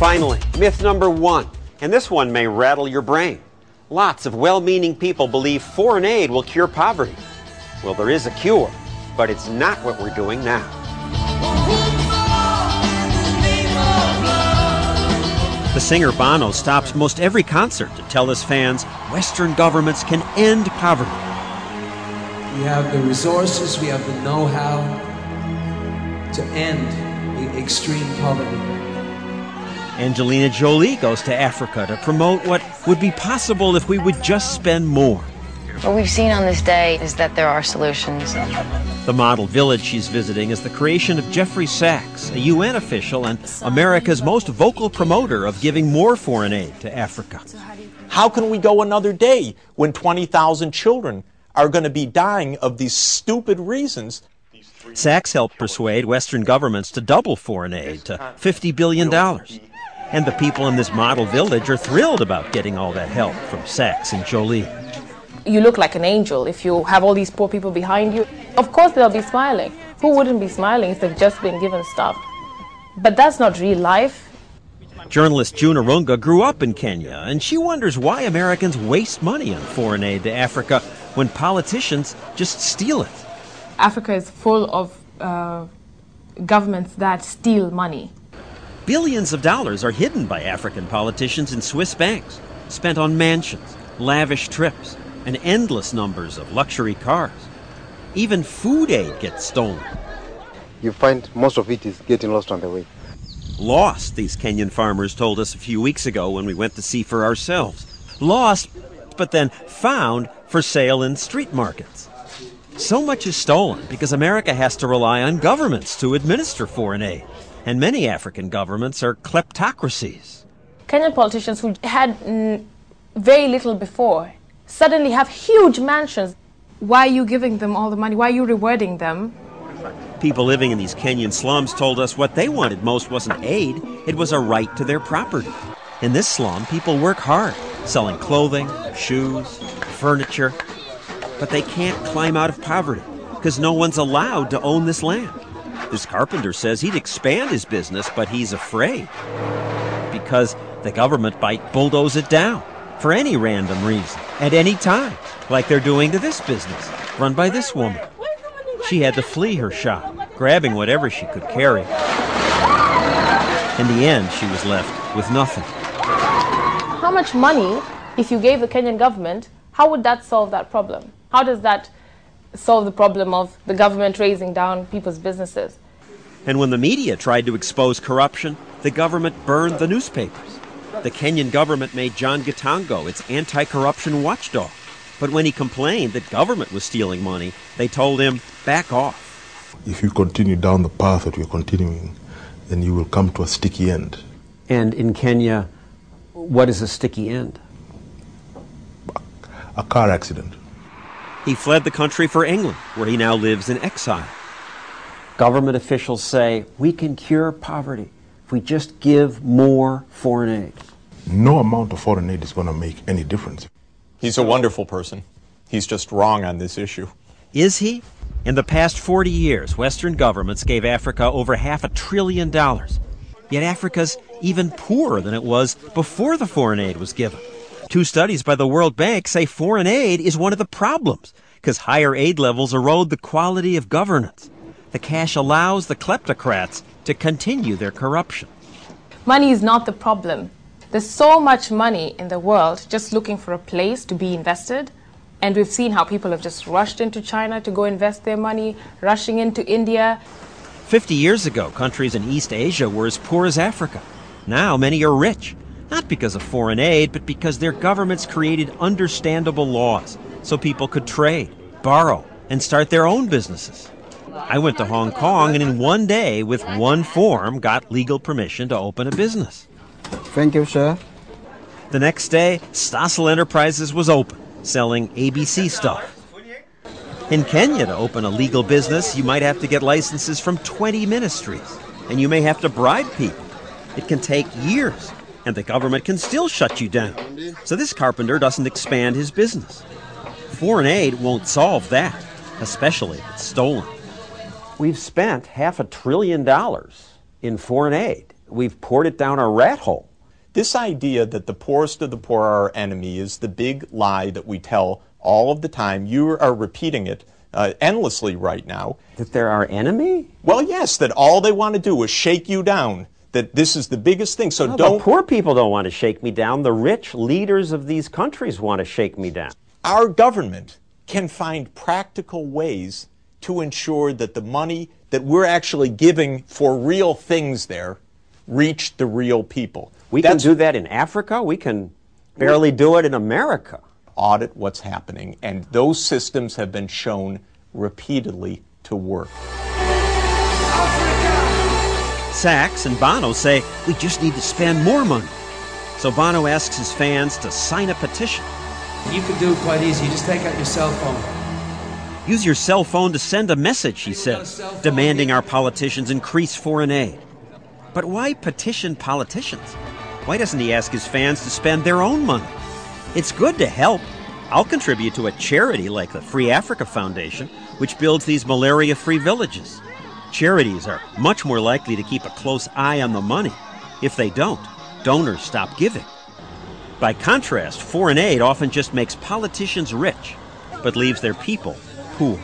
Finally, myth number 1, and this one may rattle your brain. Lots of well-meaning people believe foreign aid will cure poverty. Well, there is a cure, but it's not what we're doing now. The singer Bono stops most every concert to tell his fans Western governments can end poverty. We have the resources, we have the know-how to end extreme poverty. Angelina Jolie goes to Africa to promote what would be possible if we would just spend more. What we've seen on this day is that there are solutions. The model village she's visiting is the creation of Jeffrey Sachs, a UN official and America's most vocal promoter of giving more foreign aid to Africa. How can we go another day when 20,000 children are going to be dying of these stupid reasons? Sachs helped persuade Western governments to double foreign aid to $50 billion. And the people in this model village are thrilled about getting all that help from Sachs and Jolie. You look like an angel if you have all these poor people behind you. Of course they'll be smiling. Who wouldn't be smiling if they've just been given stuff? But that's not real life. Journalist June Arunga grew up in Kenya, and she wonders why Americans waste money on foreign aid to Africa when politicians just steal it. Africa is full of governments that steal money. Billions of dollars are hidden by African politicians in Swiss banks, spent on mansions, lavish trips, and endless numbers of luxury cars. Even food aid gets stolen. You find most of it is getting lost on the way. Lost, these Kenyan farmers told us a few weeks ago when we went to see for ourselves. Lost, but then found for sale in street markets. So much is stolen because America has to rely on governments to administer foreign aid. And many African governments are kleptocracies. Kenyan politicians who had very little before suddenly have huge mansions. Why are you giving them all the money? Why are you rewarding them? People living in these Kenyan slums told us what they wanted most wasn't aid, it was a right to their property. In this slum, people work hard, selling clothing, shoes, furniture, but they can't climb out of poverty because no one's allowed to own this land. This carpenter says he'd expand his business, but he's afraid because the government might bulldoze it down for any random reason, at any time, like they're doing to this business, run by this woman. She had to flee her shop, grabbing whatever she could carry. In the end, she was left with nothing. How much money, if you gave the Kenyan government, how would that solve that problem? How does that solve the problem of the government raising down people's businesses? And when the media tried to expose corruption, the government burned the newspapers. The Kenyan government made John Gitango its anti-corruption watchdog. But when he complained that government was stealing money, they told him, back off. If you continue down the path that we're continuing, then you will come to a sticky end. And in Kenya, what is a sticky end? A car accident. He fled the country for England, where he now lives in exile. Government officials say, we can cure poverty if we just give more foreign aid. No amount of foreign aid is going to make any difference. He's a wonderful person. He's just wrong on this issue. Is he? In the past 40 years, Western governments gave Africa over $500 billion. Yet Africa's even poorer than it was before the foreign aid was given. 2 studies by the World Bank say foreign aid is one of the problems because higher aid levels erode the quality of governance. The cash allows the kleptocrats to continue their corruption. Money is not the problem. There's so much money in the world just looking for a place to be invested. And we've seen how people have just rushed into China to go invest their money, rushing into India. 50 years ago, countries in East Asia were as poor as Africa. Now many are rich, not because of foreign aid, but because their governments created understandable laws so people could trade, borrow, and start their own businesses. I went to Hong Kong and in one day, with one form, got legal permission to open a business. Thank you, sir. The next day, Stossel Enterprises was open, selling ABC stuff. In Kenya, to open a legal business, you might have to get licenses from 20 ministries, and you may have to bribe people. It can take years, and the government can still shut you down. So this carpenter doesn't expand his business. Foreign aid won't solve that, especially if it's stolen. We've spent $500 billion in foreign aid. we've poured it down a rat hole. This idea that the poorest of the poor are our enemy is the big lie that we tell all of the time. You are repeating it endlessly right now. That they're our enemy? Well, yes, that all they want to do is shake you down, that this is the biggest thing. So No, don't... the poor people don't want to shake me down. The rich leaders of these countries want to shake me down. Our government can find practical ways to ensure that the money that we're actually giving for real things there reach the real people. We can do that in Africa. We can barely do it in America. Audit what's happening, and those systems have been shown repeatedly to work. Sachs and Bono say we just need to spend more money. So Bono asks his fans to sign a petition. You can do it quite easy. You just take out your cell phone. Use your cell phone to send a message, he says, demanding our politicians increase foreign aid. But why petition politicians? Why doesn't he ask his fans to spend their own money? It's good to help. I'll contribute to a charity like the Free Africa Foundation, which builds these malaria-free villages. Charities are much more likely to keep a close eye on the money. If they don't, donors stop giving. By contrast, foreign aid often just makes politicians rich, but leaves their people poor.